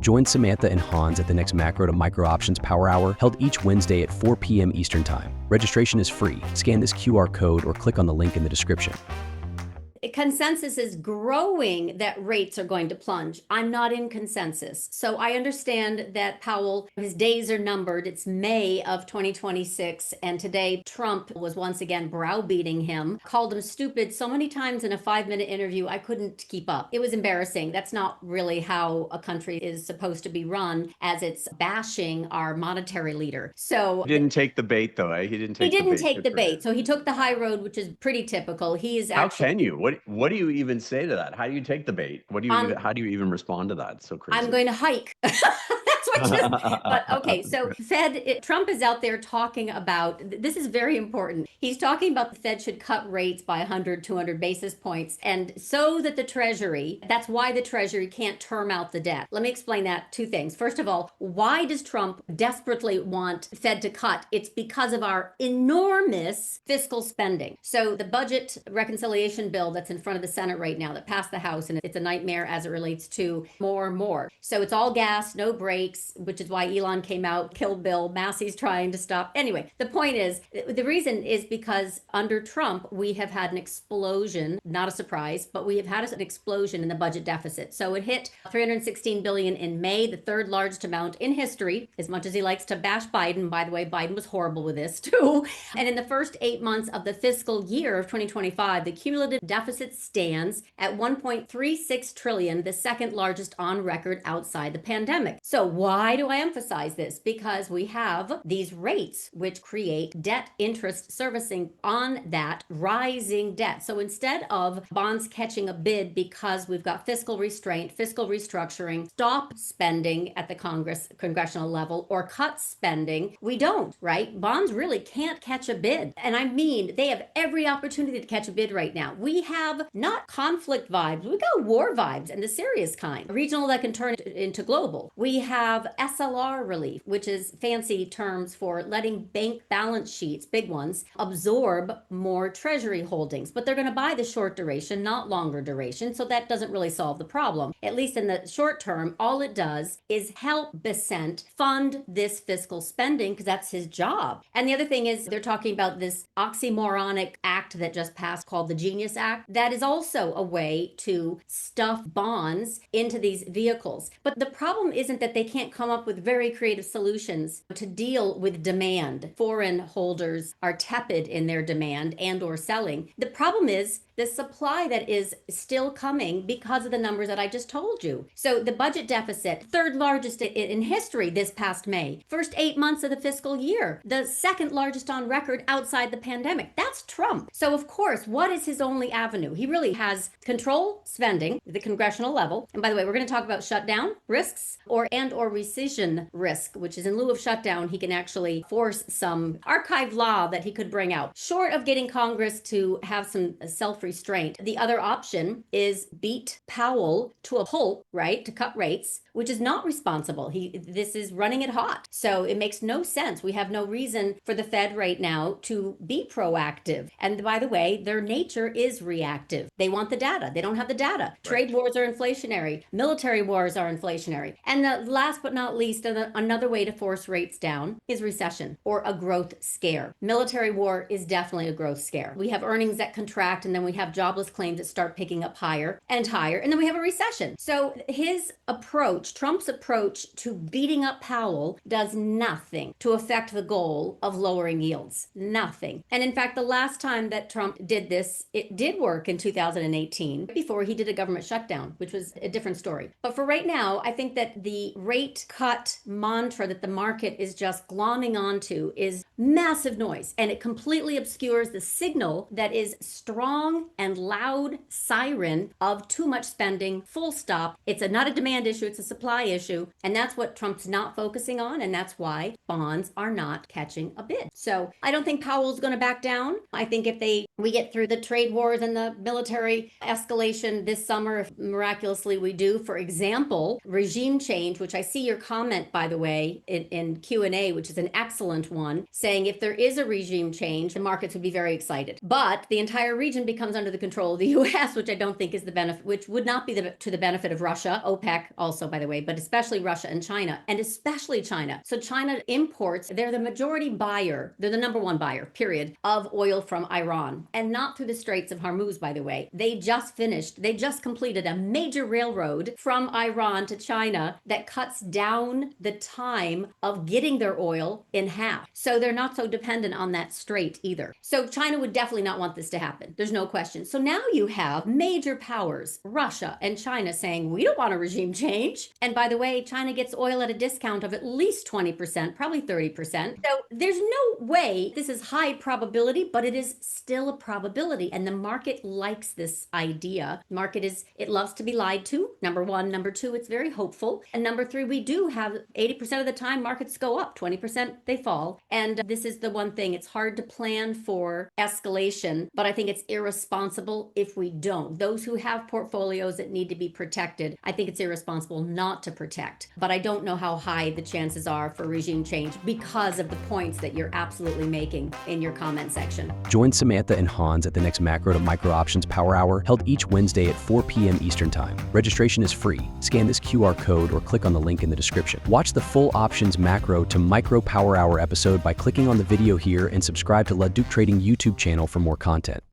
Join Samantha and Hans at the next Macro to Micro Options Power Hour, held each Wednesday at 4 p.m. Eastern Time. Registration is free. Scan this QR code or click on the link in the description. Consensus is growing that rates are going to plunge. I'm not in consensus. So I understand that Powell, his days are numbered. It's May of 2026. And today Trump was once again browbeating him, called him stupid so many times in a 5-minute interview, I couldn't keep up. It was embarrassing. That's not really how a country is supposed to be run, as it's bashing our monetary leader. So he didn't take the bait though, eh? He didn't take the bait. So he took the high road, which is pretty typical. He is actually. How can you? What do you even say to that? How do you take the bait? How do you even respond to that? It's so crazy. I'm going to hike. But okay, so Trump is out there talking about, this is very important. He's talking about the Fed should cut rates by 100, 200 basis points. And so that the Treasury, that's why the Treasury can't term out the debt. Let me explain that. Two things. First of all, why does Trump desperately want Fed to cut? It's because of our enormous fiscal spending. So the budget reconciliation bill that's in front of the Senate right now that passed the House, and it's a nightmare as it relates to more. So it's all gas, no brakes, which is why Elon came out, killed Bill. Massey's trying to stop. Anyway, the point is, the reason is because under Trump, we have had an explosion, not a surprise, but we have had an explosion in the budget deficit. So it hit $316 billion in May, the third largest amount in history, as much as he likes to bash Biden. By the way, Biden was horrible with this too. And in the first 8 months of the fiscal year of 2025, the cumulative deficit stands at $1.36 trillion, the second largest on record outside the pandemic. So why do I emphasize this? Because we have these rates which create debt interest servicing on that rising debt. So instead of bonds catching a bid because we've got fiscal restraint, fiscal restructuring, stop spending at the congressional level, or cut spending, we don't, right? Bonds really can't catch a bid. And I mean, they have every opportunity to catch a bid right now. We have not conflict vibes, we got war vibes, and the serious kind. Regional that can turn into global. We have SLR relief, which is fancy terms for letting bank balance sheets, big ones, absorb more treasury holdings. But they're going to buy the short duration, not longer duration. So that doesn't really solve the problem. At least in the short term, all it does is help Besant fund this fiscal spending because that's his job. And the other thing is they're talking about this oxymoronic act that just passed called the Genius Act. That is also a way to stuff bonds into these vehicles. But the problem isn't that they can't come up with very creative solutions to deal with demand. Foreign holders are tepid in their demand and or selling. The problem is the supply that is still coming because of the numbers that I just told you. So the budget deficit, third largest in history this past May. First 8 months of the fiscal year, the second largest on record outside the pandemic. That's Trump. So of course, what is his only avenue? He really has control spending at the congressional level. And by the way, we're going to talk about shutdown risks or rescission risk, which is in lieu of shutdown, he can actually force some archived law that he could bring out. Short of getting Congress to have some self-restraint, the other option is beat Powell to a pulp, right, to cut rates, which is not responsible. This is running it hot. So it makes no sense. We have no reason for the Fed right now to be proactive. And by the way, their nature is reactive. They want the data. They don't have the data. Trade wars are inflationary. Military wars are inflationary. And the last but not least, another way to force rates down is recession or a growth scare. Military war is definitely a growth scare. We have earnings that contract, and then we have jobless claims that start picking up higher, and then we have a recession. So his approach, Trump's approach to beating up Powell, does nothing to affect the goal of lowering yields. Nothing. And in fact, the last time that Trump did this, it did work in 2018, before he did a government shutdown, which was a different story. But for right now, I think that the rate cut mantra that the market is just glomming onto is massive noise, and it completely obscures the signal that is strong and loud siren of too much spending, full stop. It's not a demand issue, it's a supply issue, and that's what Trump's not focusing on, and that's why bonds are not catching a bid. So I don't think Powell's going to back down. I think if we get through the trade wars and the military escalation this summer, if miraculously we do, for example, regime change, which I see your comment, by the way, in Q&A, which is an excellent one, saying if there is a regime change, the markets would be very excited. But the entire region becomes comes under the control of the US, which I don't think is the benefit, which would not be to the benefit of Russia, OPEC also, by the way, but especially Russia and China, and especially China. So China imports, they're the majority buyer, they're the number one buyer, period, of oil from Iran, and not through the Straits of Hormuz, by the way. They just completed a major railroad from Iran to China that cuts down the time of getting their oil in half. So they're not so dependent on that strait either. So China would definitely not want this to happen. There's no question. So now you have major powers, Russia and China, saying, we don't want a regime change. And by the way, China gets oil at a discount of at least 20%, probably 30%. So there's no way, this is high probability, but it is still a probability. And the market likes this idea. It loves to be lied to, number one. Number two, it's very hopeful. And number three, we do have 80% of the time markets go up, 20% they fall. And this is the one thing, it's hard to plan for escalation, but I think it's irresponsible if we don't. Those who have portfolios that need to be protected, I think it's irresponsible not to protect. But I don't know how high the chances are for regime change because of the points that you're absolutely making in your comment section. Join Samantha and Hans at the next Macro to Micro Options Power Hour, held each Wednesday at 4 p.m. Eastern Time. Registration is free. Scan this QR code or click on the link in the description. Watch the full Options Macro to Micro Power Hour episode by clicking on the video here and subscribe to LaDucTrading YouTube channel for more content.